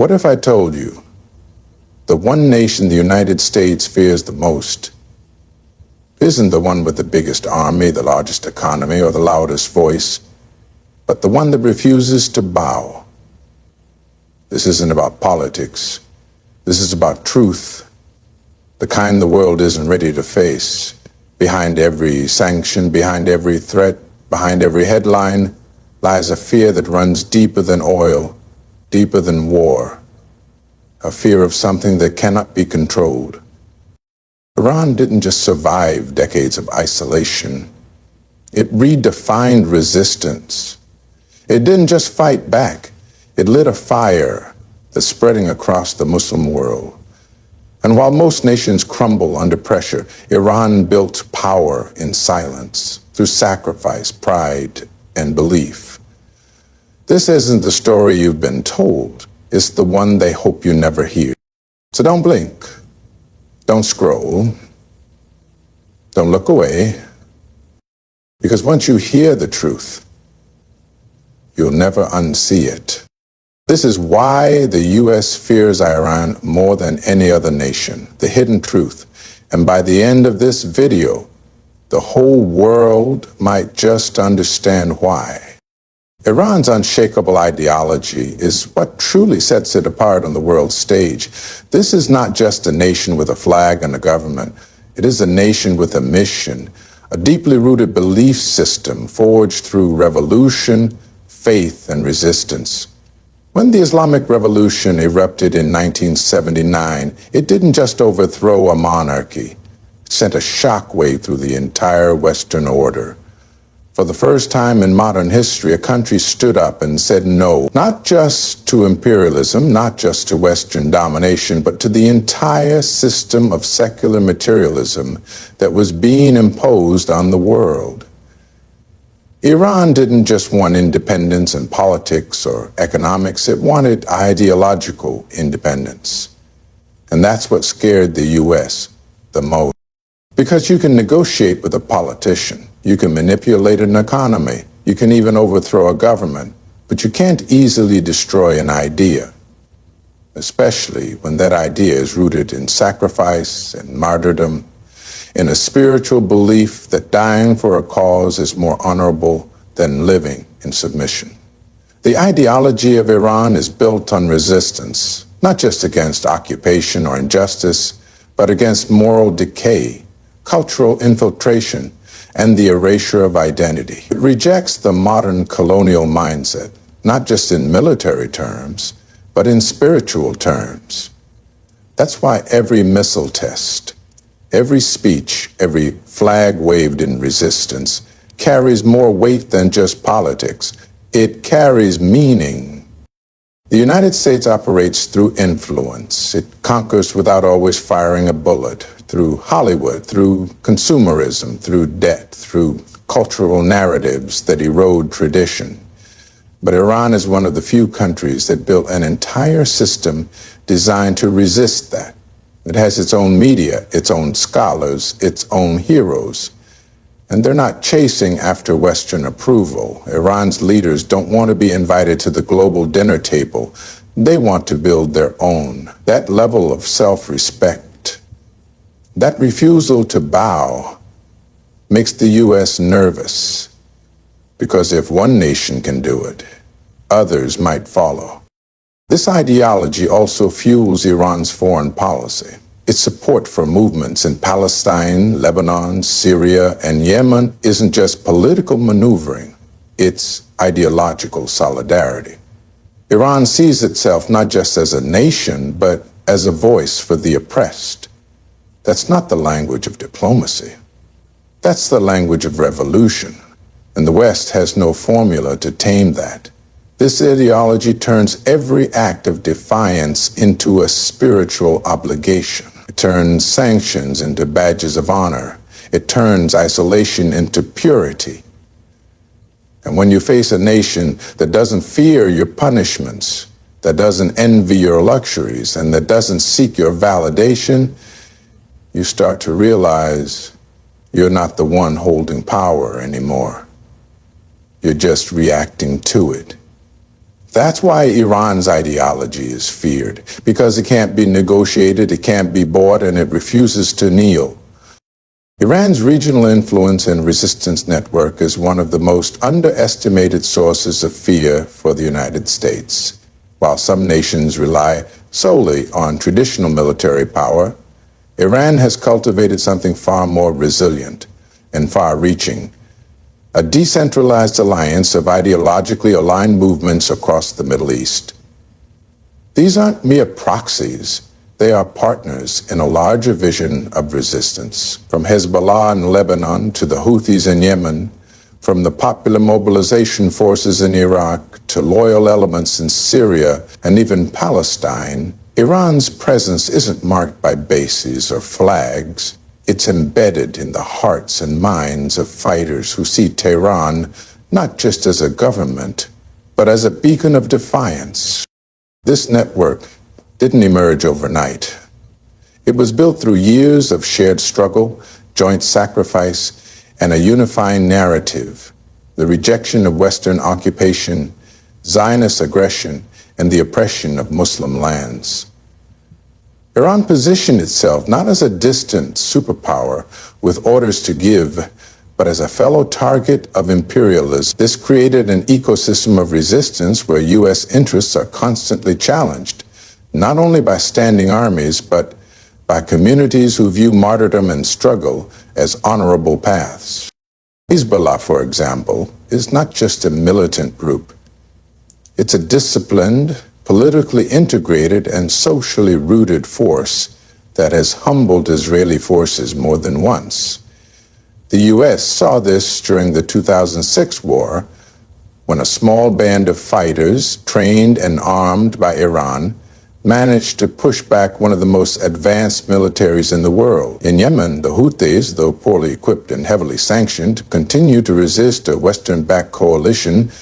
What if I told you the one nation the United States fears the most isn't the one with the biggest army, the largest economy, or the loudest voice, but the one that refuses to bow? This isn't about politics. This is about truth, the kind the world isn't ready to face. Behind every sanction, behind every threat, behind every headline lies a fear that runs deeper than oil, deeper than war, a fear of something that cannot be controlled. Iran didn't just survive decades of isolation. It redefined resistance. It didn't just fight back. It lit a fire that's spreading across the Muslim world. And while most nations crumble under pressure, Iran built power in silence, through sacrifice, pride, and belief. This isn't the story you've been told. It's the one they hope you never hear. So don't blink. Don't scroll. Don't look away. Because once you hear the truth, you'll never unsee it. This is why the U.S. fears Iran more than any other nation, the hidden truth. And by the end of this video, the whole world might just understand why. Iran's unshakable ideology is what truly sets it apart on the world stage. This is not just a nation with a flag and a government. It is a nation with a mission, a deeply rooted belief system forged through revolution, faith, and resistance. When the Islamic Revolution erupted in 1979, it didn't just overthrow a monarchy. It sent a shockwave through the entire Western order. For the first time in modern history, a country stood up and said no, not just to imperialism, not just to Western domination, but to the entire system of secular materialism that was being imposed on the world. Iran didn't just want independence in politics or economics, it wanted ideological independence. And that's what scared the U.S. the most. Because you can negotiate with a politician, you can manipulate an economy, you can even overthrow a government, but you can't easily destroy an idea, especially when that idea is rooted in sacrifice and martyrdom, in a spiritual belief that dying for a cause is more honorable than living in submission. The ideology of Iran is built on resistance, not just against occupation or injustice, but against moral decay, cultural infiltration, and the erasure of identity. It rejects the modern colonial mindset, not just in military terms, but in spiritual terms. That's why every missile test, every speech, every flag waved in resistance carries more weight than just politics. It carries meaning. The United States operates through influence. It conquers without always firing a bullet, through Hollywood, through consumerism, through debt, through cultural narratives that erode tradition. But Iran is one of the few countries that built an entire system designed to resist that. It has its own media, its own scholars, its own heroes. And they're not chasing after Western approval. Iran's leaders don't want to be invited to the global dinner table. They want to build their own. That level of self-respect, that refusal to bow, makes the U.S. nervous. Because if one nation can do it, others might follow. This ideology also fuels Iran's foreign policy. Its support for movements in Palestine, Lebanon, Syria, and Yemen isn't just political maneuvering, it's ideological solidarity. Iran sees itself not just as a nation, but as a voice for the oppressed. That's not the language of diplomacy. That's the language of revolution. And the West has no formula to tame that. This ideology turns every act of defiance into a spiritual obligation. It turns sanctions into badges of honor. It turns isolation into purity. And when you face a nation that doesn't fear your punishments, that doesn't envy your luxuries, and that doesn't seek your validation, you start to realize you're not the one holding power anymore. You're just reacting to it. That's why Iran's ideology is feared, because it can't be negotiated, it can't be bought, and it refuses to kneel. Iran's regional influence and resistance network is one of the most underestimated sources of fear for the United States. While some nations rely solely on traditional military power, Iran has cultivated something far more resilient and far-reaching: a decentralized alliance of ideologically aligned movements across the Middle East. These aren't mere proxies. They are partners in a larger vision of resistance. From Hezbollah in Lebanon to the Houthis in Yemen, from the popular mobilization forces in Iraq to loyal elements in Syria and even Palestine, Iran's presence isn't marked by bases or flags. It's embedded in the hearts and minds of fighters who see Tehran not just as a government, but as a beacon of defiance. This network didn't emerge overnight. It was built through years of shared struggle, joint sacrifice, and a unifying narrative: the rejection of Western occupation, Zionist aggression, and the oppression of Muslim lands. Iran positioned itself not as a distant superpower with orders to give, but as a fellow target of imperialism. This created an ecosystem of resistance where U.S. interests are constantly challenged, not only by standing armies, but by communities who view martyrdom and struggle as honorable paths. Hezbollah, for example, is not just a militant group. It's a disciplined, politically integrated, and socially rooted force that has humbled Israeli forces more than once. The U.S. saw this during the 2006 war, when a small band of fighters, trained and armed by Iran, managed to push back one of the most advanced militaries in the world. In Yemen, the Houthis, though poorly equipped and heavily sanctioned, continue to resist a Western-backed coalition,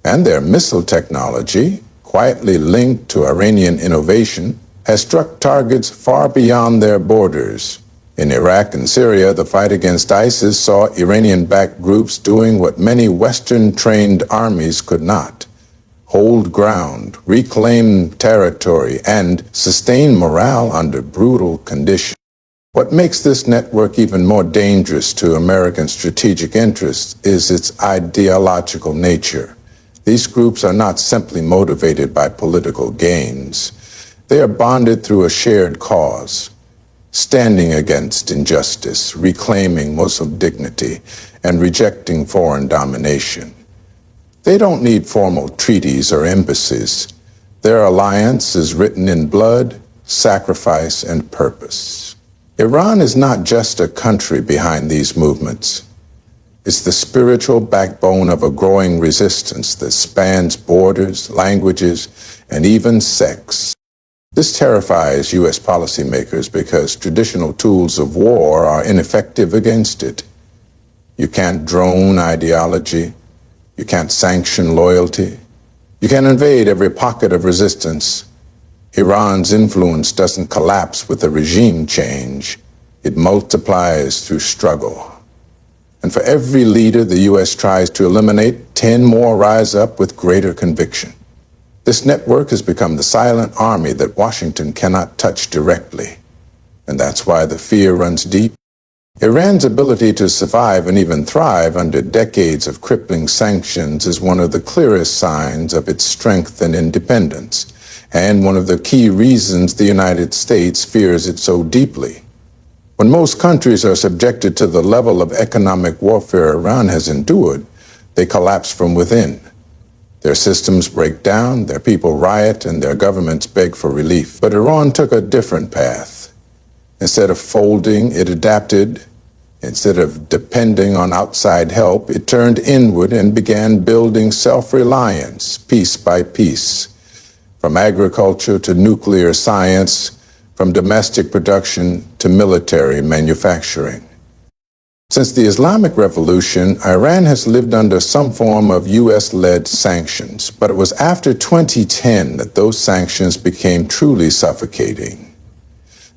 and their missile technology, quietly linked to Iranian innovation, has struck targets far beyond their borders. In Iraq and Syria, the fight against ISIS saw Iranian-backed groups doing what many Western-trained armies could not: hold ground, reclaim territory, and sustain morale under brutal conditions. What makes this network even more dangerous to American strategic interests is its ideological nature. These groups are not simply motivated by political gains. They are bonded through a shared cause: standing against injustice, reclaiming Muslim dignity, and rejecting foreign domination. They don't need formal treaties or embassies. Their alliance is written in blood, sacrifice, and purpose. Iran is not just a country behind these movements. It's the spiritual backbone of a growing resistance that spans borders, languages, and even sects. This terrifies U.S. policymakers because traditional tools of war are ineffective against it. You can't drone ideology. You can't sanction loyalty. You can't invade every pocket of resistance. Iran's influence doesn't collapse with a regime change. It multiplies through struggle. And for every leader the U.S. tries to eliminate, 10 more rise up with greater conviction. This network has become the silent army that Washington cannot touch directly. And that's why the fear runs deep. Iran's ability to survive and even thrive under decades of crippling sanctions is one of the clearest signs of its strength and independence, and one of the key reasons the United States fears it so deeply. When most countries are subjected to the level of economic warfare Iran has endured, they collapse from within. Their systems break down, their people riot, and their governments beg for relief. But Iran took a different path. Instead of folding, it adapted. Instead of depending on outside help, it turned inward and began building self-reliance, piece by piece. From agriculture to nuclear science, from domestic production to military manufacturing. Since the Islamic Revolution, Iran has lived under some form of U.S.-led sanctions, but it was after 2010 that those sanctions became truly suffocating.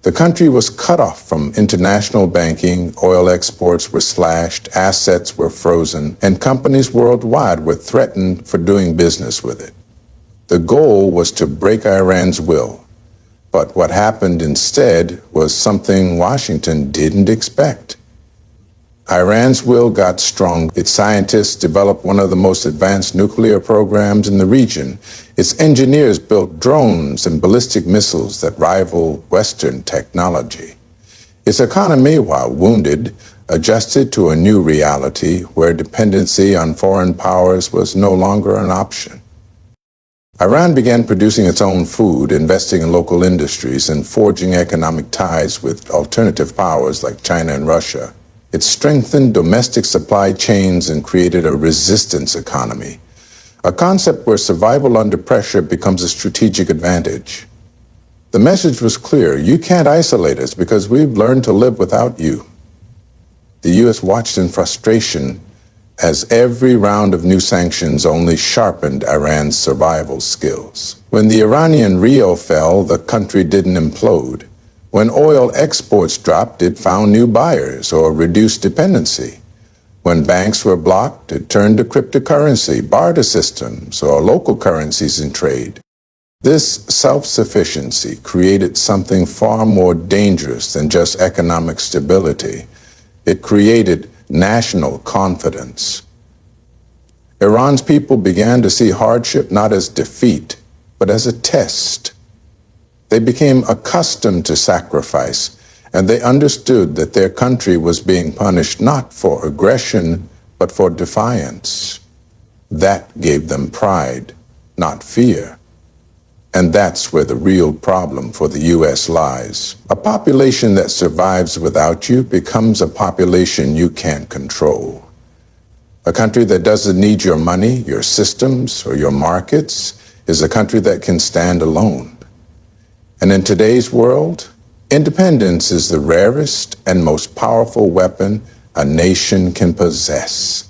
The country was cut off from international banking, oil exports were slashed, assets were frozen, and companies worldwide were threatened for doing business with it. The goal was to break Iran's will. But what happened instead was something Washington didn't expect. Iran's will got strong. Its scientists developed one of the most advanced nuclear programs in the region. Its engineers built drones and ballistic missiles that rival Western technology. Its economy, while wounded, adjusted to a new reality where dependency on foreign powers was no longer an option. Iran began producing its own food, investing in local industries, and forging economic ties with alternative powers like China and Russia. It strengthened domestic supply chains and created a resistance economy, a concept where survival under pressure becomes a strategic advantage. The message was clear: you can't isolate us because we've learned to live without you. The U.S. watched in frustration as every round of new sanctions only sharpened Iran's survival skills. When the Iranian rial fell, the country didn't implode. When oil exports dropped, it found new buyers or reduced dependency. When banks were blocked, it turned to cryptocurrency, barter systems, or local currencies in trade. This self-sufficiency created something far more dangerous than just economic stability. It created national confidence. Iran's people began to see hardship not as defeat, but as a test. They became accustomed to sacrifice, and they understood that their country was being punished not for aggression, but for defiance. That gave them pride, not fear. And that's where the real problem for the U.S. lies. A population that survives without you becomes a population you can't control. A country that doesn't need your money, your systems, or your markets is a country that can stand alone. And in today's world, independence is the rarest and most powerful weapon a nation can possess.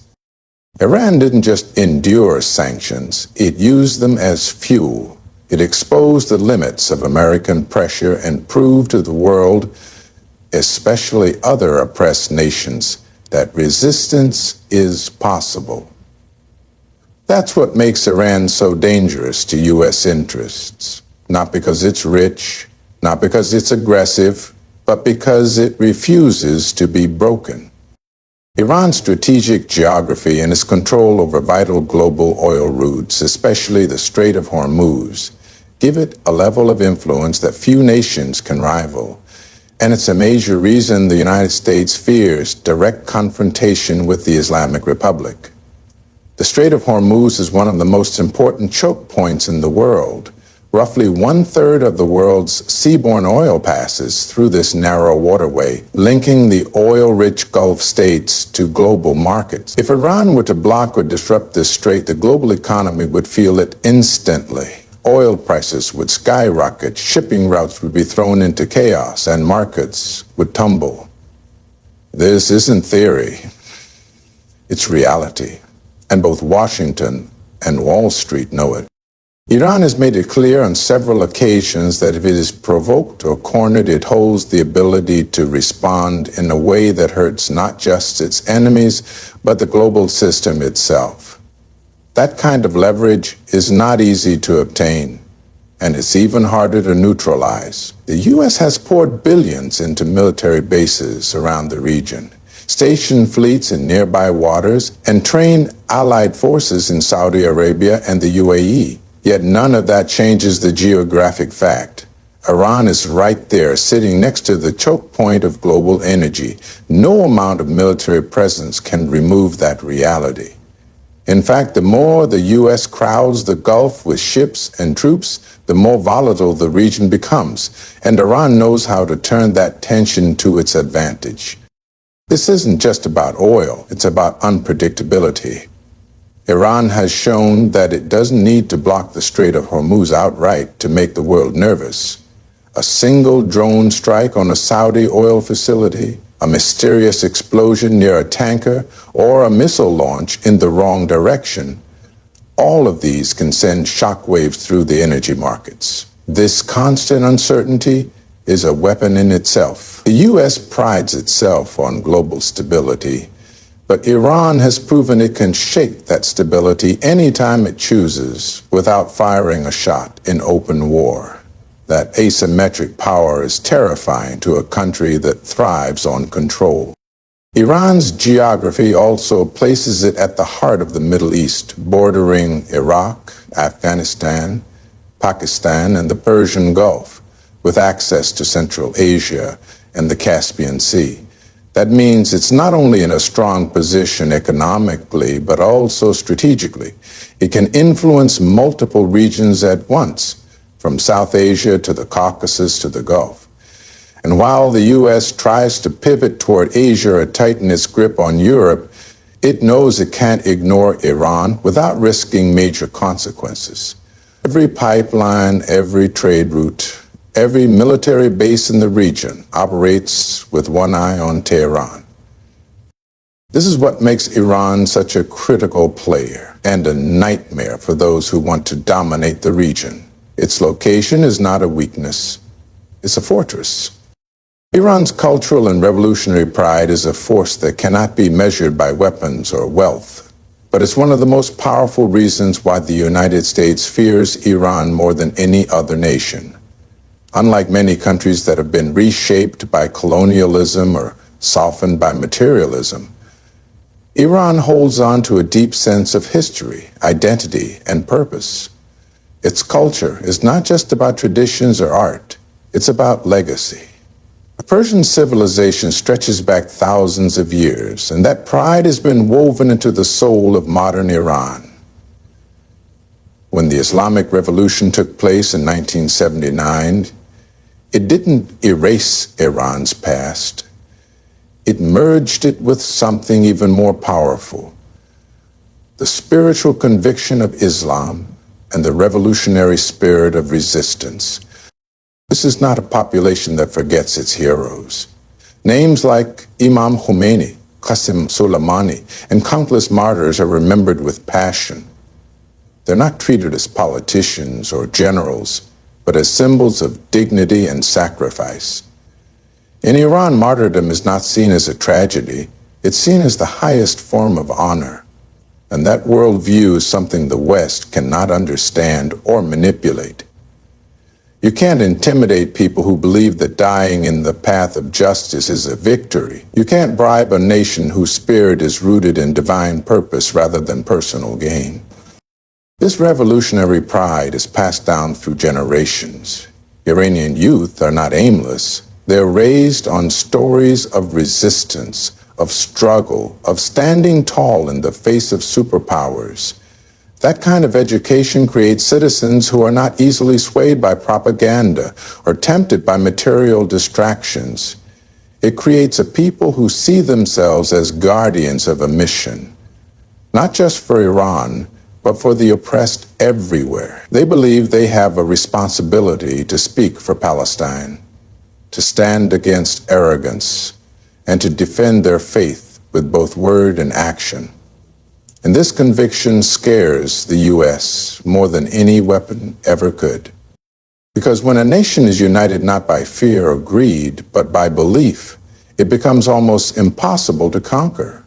Iran didn't just endure sanctions, it used them as fuel. It exposed the limits of American pressure and proved to the world, especially other oppressed nations, that resistance is possible. That's what makes Iran so dangerous to U.S. interests. Not because it's rich, not because it's aggressive, but because it refuses to be broken. Iran's strategic geography and its control over vital global oil routes, especially the Strait of Hormuz, give it a level of influence that few nations can rival. And it's a major reason the United States fears direct confrontation with the Islamic Republic. The Strait of Hormuz is one of the most important choke points in the world. Roughly 1/3 of the world's seaborne oil passes through this narrow waterway, linking the oil-rich Gulf states to global markets. If Iran were to block or disrupt this strait, the global economy would feel it instantly. Oil prices would skyrocket, shipping routes would be thrown into chaos, and markets would tumble. This isn't theory. It's reality. And both Washington and Wall Street know it. Iran has made it clear on several occasions that if it is provoked or cornered, it holds the ability to respond in a way that hurts not just its enemies, but the global system itself. That kind of leverage is not easy to obtain, and it's even harder to neutralize. The U.S. has poured billions into military bases around the region, stationed fleets in nearby waters, and trained allied forces in Saudi Arabia and the UAE. Yet none of that changes the geographic fact. Iran is right there, sitting next to the choke point of global energy. No amount of military presence can remove that reality. In fact, the more the U.S. crowds the Gulf with ships and troops, the more volatile the region becomes, and Iran knows how to turn that tension to its advantage. This isn't just about oil, it's about unpredictability. Iran has shown that it doesn't need to block the Strait of Hormuz outright to make the world nervous. A single drone strike on a Saudi oil facility, a mysterious explosion near a tanker, or a missile launch in the wrong direction, all of these can send shockwaves through the energy markets. This constant uncertainty is a weapon in itself. The U.S. prides itself on global stability, But Iran has proven it can shake that stability anytime it chooses without firing a shot in open war. That asymmetric power is terrifying to a country that thrives on control. Iran's geography also places it at the heart of the Middle East, bordering Iraq, Afghanistan, Pakistan, and the Persian Gulf, with access to Central Asia and the Caspian Sea. That means it's not only in a strong position economically, but also strategically. It can influence multiple regions at once, from South Asia to the Caucasus to the Gulf. And while the U.S. tries to pivot toward Asia or tighten its grip on Europe, it knows it can't ignore Iran without risking major consequences. Every pipeline, every trade route, every military base in the region operates with one eye on Tehran. This is what makes Iran such a critical player and a nightmare for those who want to dominate the region. Its location is not a weakness, it's a fortress. Iran's cultural and revolutionary pride is a force that cannot be measured by weapons or wealth, but it's one of the most powerful reasons why the United States fears Iran more than any other nation. Unlike many countries that have been reshaped by colonialism or softened by materialism, Iran holds on to a deep sense of history, identity, and purpose. Its culture is not just about traditions or art, it's about legacy. The Persian civilization stretches back thousands of years, and that pride has been woven into the soul of modern Iran. When the Islamic Revolution took place in 1979, it didn't erase Iran's past. It merged it with something even more powerful: the spiritual conviction of Islam and the revolutionary spirit of resistance. This is not a population that forgets its heroes. Names like Imam Khomeini, Qasem Soleimani, and countless martyrs are remembered with passion. They're not treated as politicians or generals, but as symbols of dignity and sacrifice. In Iran, martyrdom is not seen as a tragedy. It's seen as the highest form of honor. And that worldview is something the West cannot understand or manipulate. You can't intimidate people who believe that dying in the path of justice is a victory. You can't bribe a nation whose spirit is rooted in divine purpose rather than personal gain. This revolutionary pride is passed down through generations. Iranian youth are not aimless. They're raised on stories of resistance, of struggle, of standing tall in the face of superpowers. That kind of education creates citizens who are not easily swayed by propaganda or tempted by material distractions. It creates a people who see themselves as guardians of a mission, not just for Iran, but for the oppressed everywhere. They believe they have a responsibility to speak for Palestine, to stand against arrogance, and to defend their faith with both word and action. And this conviction scares the U.S. more than any weapon ever could. Because when a nation is united not by fear or greed, but by belief, it becomes almost impossible to conquer.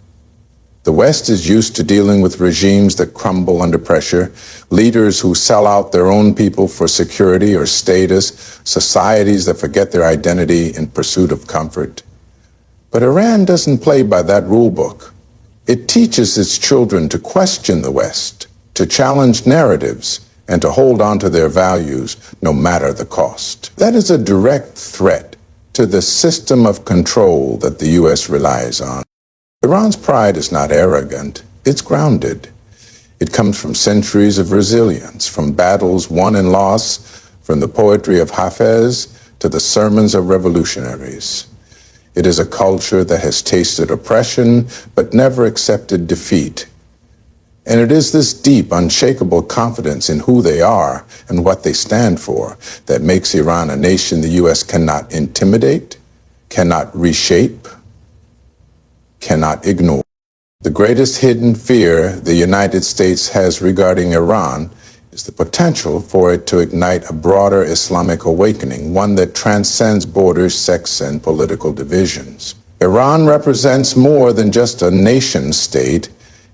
The West is used to dealing with regimes that crumble under pressure, leaders who sell out their own people for security or status, societies that forget their identity in pursuit of comfort. But Iran doesn't play by that rule book. It teaches its children to question the West, to challenge narratives, and to hold on to their values no matter the cost. That is a direct threat to the system of control that the U.S. relies on. Iran's pride is not arrogant, it's grounded. It comes from centuries of resilience, from battles won and lost, from the poetry of Hafez to the sermons of revolutionaries. It is a culture that has tasted oppression but never accepted defeat. And it is this deep, unshakable confidence in who they are and what they stand for that makes Iran a nation the U.S. cannot intimidate, cannot reshape, cannot ignore. The greatest hidden fear the United States has regarding Iran is the potential for it to ignite a broader Islamic awakening, one that transcends borders, sects, and political divisions. Iran represents more than just a nation state.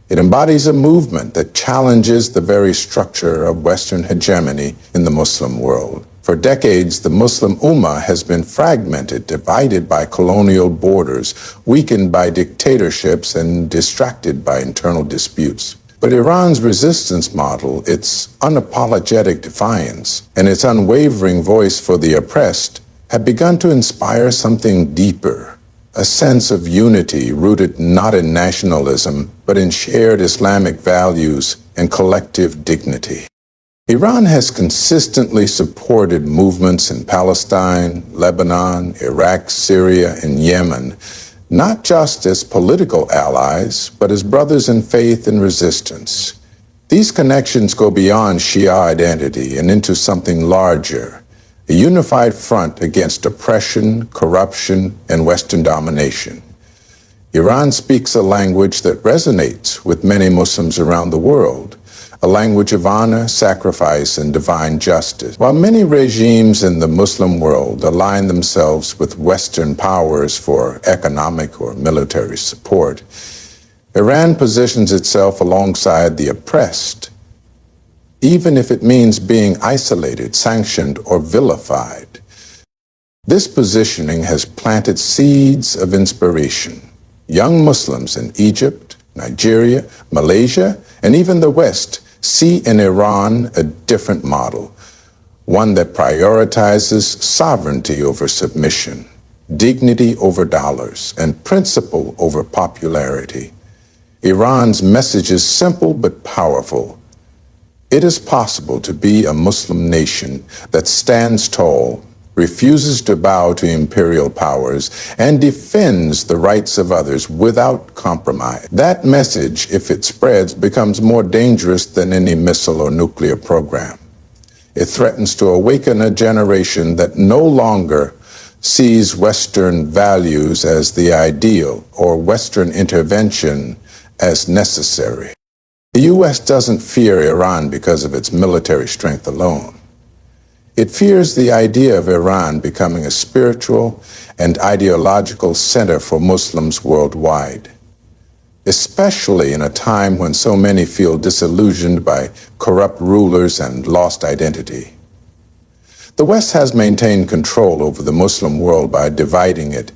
It embodies a movement that challenges the very structure of Western hegemony in the Muslim world. For decades, the Muslim Ummah has been fragmented, divided by colonial borders, weakened by dictatorships, and distracted by internal disputes. But Iran's resistance model, its unapologetic defiance, and its unwavering voice for the oppressed have begun to inspire something deeper, a sense of unity rooted not in nationalism, but in shared Islamic values and collective dignity. Iran has consistently supported movements in Palestine, Lebanon, Iraq, Syria, and Yemen, not just as political allies, but as brothers in faith and resistance. These connections go beyond Shia identity and into something larger, a unified front against oppression, corruption, and Western domination. Iran speaks a language that resonates with many Muslims around the world, a language of honor, sacrifice, and divine justice. While many regimes in the Muslim world align themselves with Western powers for economic or military support, Iran positions itself alongside the oppressed, even if it means being isolated, sanctioned, or vilified. This positioning has planted seeds of inspiration. Young Muslims in Egypt, Nigeria, Malaysia, and even the West see in Iran a different model, one that prioritizes sovereignty over submission, dignity over dollars, and principle over popularity. Iran's message is simple but powerful. It is possible to be a Muslim nation that stands tall, refuses to bow to imperial powers, and defends the rights of others without compromise. That message, if it spreads, becomes more dangerous than any missile or nuclear program. It threatens to awaken a generation that no longer sees Western values as the ideal or Western intervention as necessary. The U.S. doesn't fear Iran because of its military strength alone. It fears the idea of Iran becoming a spiritual and ideological center for Muslims worldwide, especially in a time when so many feel disillusioned by corrupt rulers and lost identity. The West has maintained control over the Muslim world by dividing it,